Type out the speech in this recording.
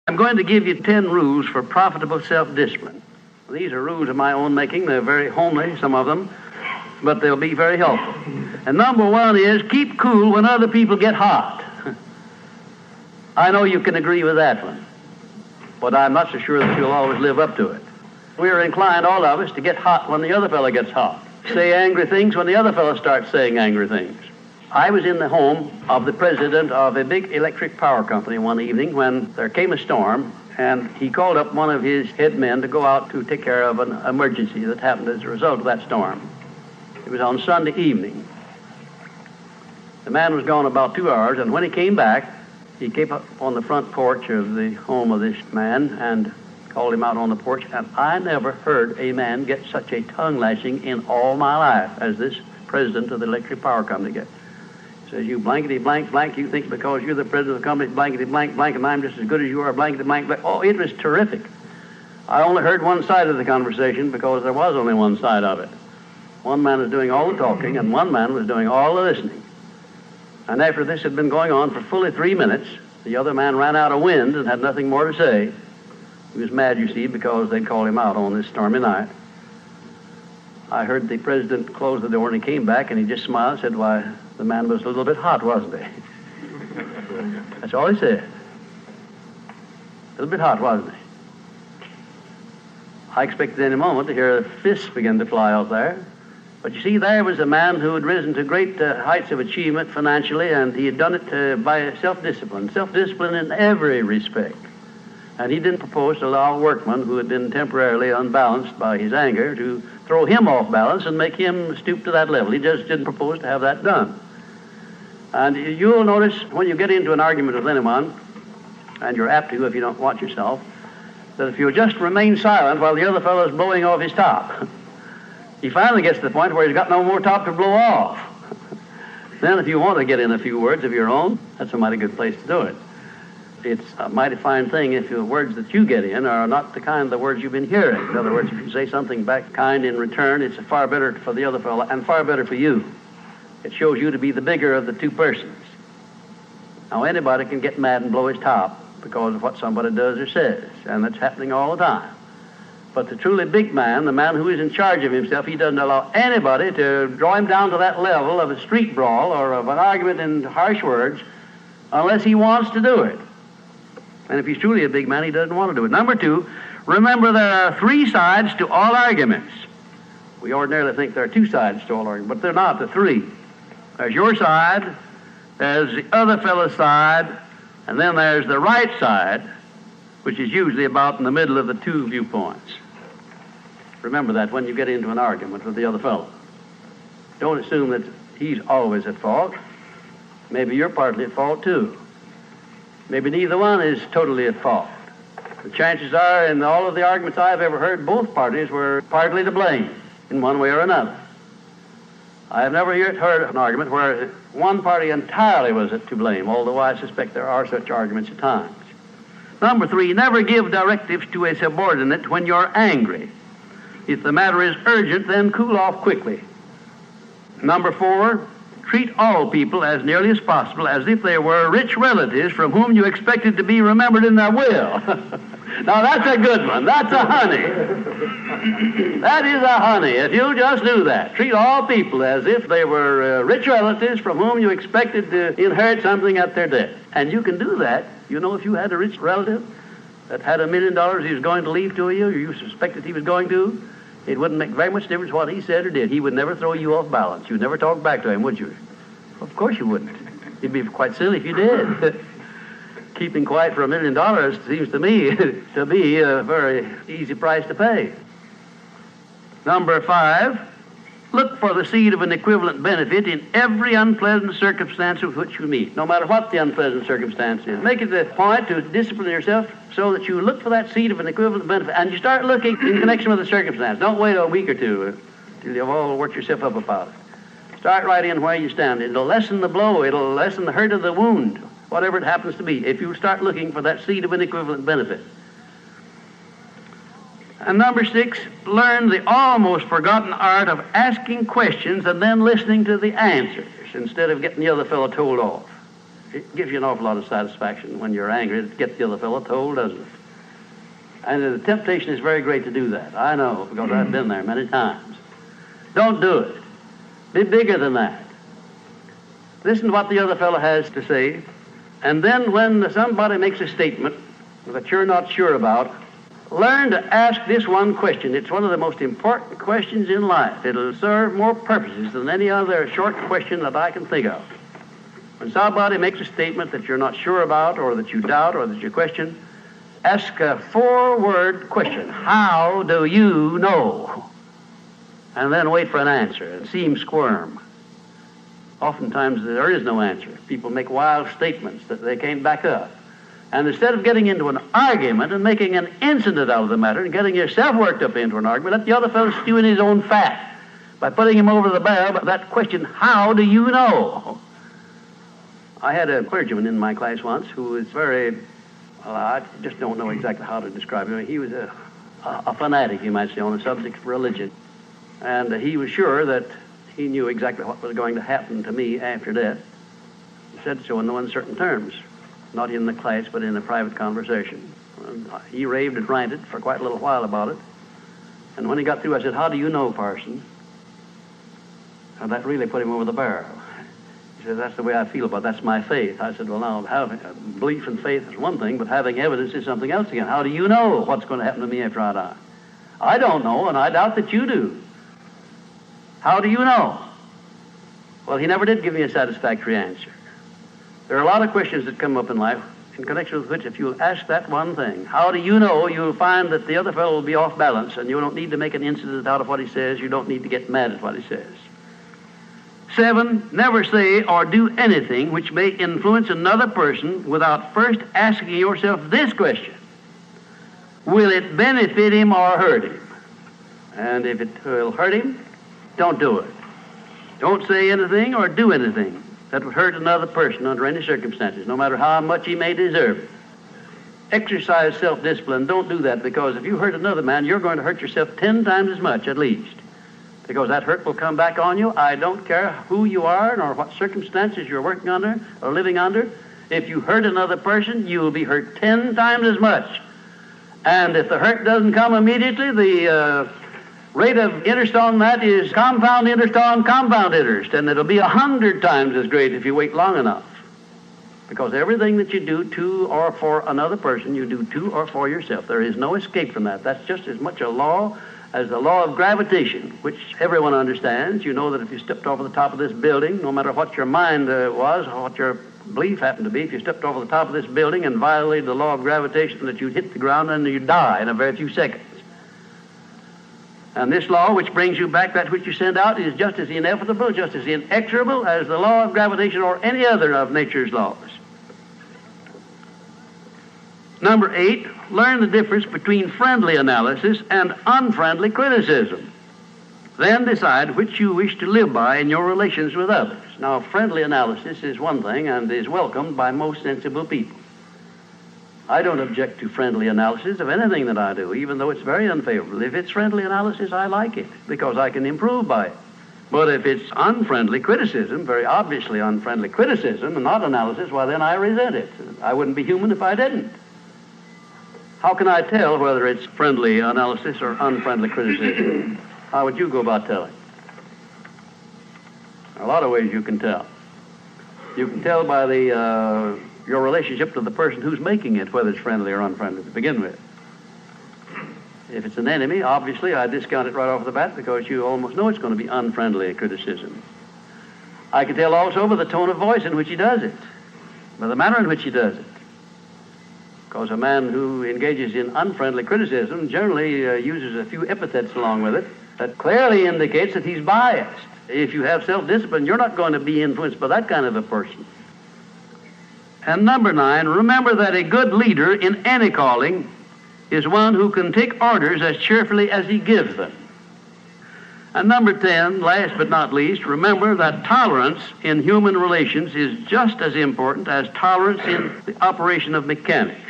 I'm going to give you 10 rules for profitable self-discipline. These are rules of my own making. They're very homely, some of them, but they'll be very helpful. And number one is keep cool when other people get hot. I know you can agree with that one, but I'm not so sure that you'll always live up to it. We're inclined, all of us, to get hot when the other fellow gets hot. Say angry things when the other fellow starts saying angry things. I was in the home of the president of a big electric power company one evening when there came a storm, and he called up one of his head men to go out to take care of an emergency that happened as a result of that storm. It was on Sunday evening. The man was gone about 2 hours, and when he came back, he came up on the front porch of the home of this man and called him out on the porch, and I never heard a man get such a tongue lashing in all my life as this president of the electric power company gets. Says, you blankety blank blank, you think because you're the president of the company, blankety blank blank, and I'm just as good as you are, blankety blank blank. Oh, it was terrific. I only heard one side of the conversation because there was only one side of it. One man was doing all the talking, and one man was doing all the listening. And after this had been going on for fully 3 minutes, the other man ran out of wind and had nothing more to say. He was mad, you see, because they'd called him out on this stormy night. I heard the president close the door, and he came back, and he just smiled and said, why, the man was a little bit hot, wasn't he? That's all he said. A little bit hot, wasn't he? I expected any moment to hear fists begin to fly out there. But you see, there was a man who had risen to great heights of achievement financially, and he had done it by self-discipline in every respect. And he didn't propose to allow a workman who had been temporarily unbalanced by his anger to throw him off balance and make him stoop to that level. He just didn't propose to have that done. And you'll notice when you get into an argument with anyone, and you're apt to if you don't watch yourself, that if you'll just remain silent while the other fellow's blowing off his top, he finally gets to the point where he's got no more top to blow off. Then if you want to get in a few words of your own, that's a mighty good place to do it. It's a mighty fine thing if the words that you get in are not the kind of the words you've been hearing. In other words, if you say something back kind in return, it's far better for the other fellow and far better for you. It shows you to be the bigger of the two persons. Now, anybody can get mad and blow his top because of what somebody does or says, and that's happening all the time. But the truly big man, the man who is in charge of himself, he doesn't allow anybody to draw him down to that level of a street brawl or of an argument in harsh words unless he wants to do it. And if he's truly a big man, he doesn't want to do it. Number two, remember there are 3 sides to all arguments. We ordinarily think there are 2 sides to all arguments, but they're not, the 3. There's your side, there's the other fellow's side, and then there's the right side, which is usually about in the middle of the 2 viewpoints. Remember that when you get into an argument with the other fellow. Don't assume that he's always at fault. Maybe you're partly at fault too. Maybe neither one is totally at fault. The chances are, in all of the arguments I've ever heard, both parties were partly to blame in one way or another. I have never yet heard an argument where one party entirely was to blame, although I suspect there are such arguments at times. Number 3, never give directives to a subordinate when you're angry. If the matter is urgent, then cool off quickly. Number 4, treat all people as nearly as possible as if they were rich relatives from whom you expected to be remembered in their will. Now that's a good one. That's a honey. That is a honey. If you just do that, treat all people as if they were rich relatives from whom you expected to inherit something at their death. And you can do that. You know, if you had a rich relative that had $1 million he was going to leave to you, or you suspected he was going to, it wouldn't make very much difference what he said or did. He would never throw you off balance. You'd never talk back to him, would you? Of course you wouldn't. It'd be quite silly if you did. Keeping quiet for $1 million seems to me to be a very easy price to pay. Number 5, look for the seed of an equivalent benefit in every unpleasant circumstance with which you meet, no matter what the unpleasant circumstance is. Make it a point to discipline yourself so that you look for that seed of an equivalent benefit, and you start looking in connection with the circumstance. Don't wait a week or two till you've all worked yourself up about it. Start right in where you stand. It'll lessen the blow. It'll lessen the hurt of the wound, whatever it happens to be, if you start looking for that seed of an equivalent benefit. And number 6, learn the almost forgotten art of asking questions and then listening to the answers instead of getting the other fellow told off. It gives you an awful lot of satisfaction when you're angry to get the other fellow told, doesn't it? And the temptation is very great to do that. I know, because I've been there many times. Don't do it. Be bigger than that. Listen to what the other fellow has to say, and then when somebody makes a statement that you're not sure about, learn to ask this one question. It's one of the most important questions in life. It'll serve more purposes than any other short question that I can think of. When somebody makes a statement that you're not sure about, or that you doubt, or that you question, ask a 4-word question. How do you know? And then wait for an answer and see him squirm. Oftentimes there is no answer. People make wild statements that they can't back up. And instead of getting into an argument and making an incident out of the matter and getting yourself worked up into an argument, let the other fellow stew in his own fat by putting him over the barrel. That question, how do you know? I had a clergyman in my class once who was very, well, I just don't know exactly how to describe him. He was a fanatic, you might say, on the subject of religion. And he was sure that he knew exactly what was going to happen to me after death. He said so in no uncertain terms, not in the class, but in a private conversation. And he raved and ranted for quite a little while about it. And when he got through, I said, how do you know, parson? And that really put him over the barrel. He said, that's the way I feel about it. That's my faith. I said, well, now, having belief and faith is one thing, but having evidence is something else again. How do you know what's going to happen to me after I die? I don't know, and I doubt that you do. How do you know? Well, he never did give me a satisfactory answer. There are a lot of questions that come up in life in connection with which, if you'll ask that one thing, how do you know, you'll find that the other fellow will be off balance, and you don't need to make an incident out of what he says. You don't need to get mad at what he says. 7, never say or do anything which may influence another person without first asking yourself this question: will it benefit him or hurt him? And if it will hurt him, don't do it. Don't say anything or do anything that would hurt another person under any circumstances, no matter how much he may deserve it. Exercise self-discipline. Don't do that, because if you hurt another man, you're going to hurt yourself 10 times as much at least, because that hurt will come back on you. I don't care who you are nor what circumstances you're working under or living under. If you hurt another person, you will be hurt 10 times as much. And if the hurt doesn't come immediately, the rate of interest on that is compound interest on compound interest, and it'll be 100 times as great if you wait long enough. Because everything that you do to or for another person, you do to or for yourself. There is no escape from that. That's just as much a law as the law of gravitation, which everyone understands. You know that if you stepped over the top of this building, no matter what your mind was or what your belief happened to be, if you stepped over the top of this building and violated the law of gravitation, that you'd hit the ground and you'd die in a very few seconds. And this law, which brings you back that which you send out, is just as inevitable, just as inexorable as the law of gravitation or any other of nature's laws. Number 8, learn the difference between friendly analysis and unfriendly criticism. Then decide which you wish to live by in your relations with others. Now, friendly analysis is one thing and is welcomed by most sensible people. I don't object to friendly analysis of anything that I do, even though it's very unfavorable. If it's friendly analysis, I like it, because I can improve by it. But if it's unfriendly criticism, very obviously unfriendly criticism, and not analysis, well, then I resent it. I wouldn't be human if I didn't. How can I tell whether it's friendly analysis or unfriendly criticism? How would you go about telling? There are a lot of ways you can tell. You can tell by your relationship to the person who's making it, whether it's friendly or unfriendly to begin with. If it's an enemy, obviously I discount it right off the bat, because you almost know it's going to be unfriendly criticism. I can tell also by the tone of voice in which he does it, by the manner in which he does it. Because a man who engages in unfriendly criticism generally uses a few epithets along with it that clearly indicates that he's biased. If you have self-discipline, you're not going to be influenced by that kind of a person. And number 9, remember that a good leader in any calling is one who can take orders as cheerfully as he gives them. And number 10, last but not least, remember that tolerance in human relations is just as important as tolerance in the operation of mechanics.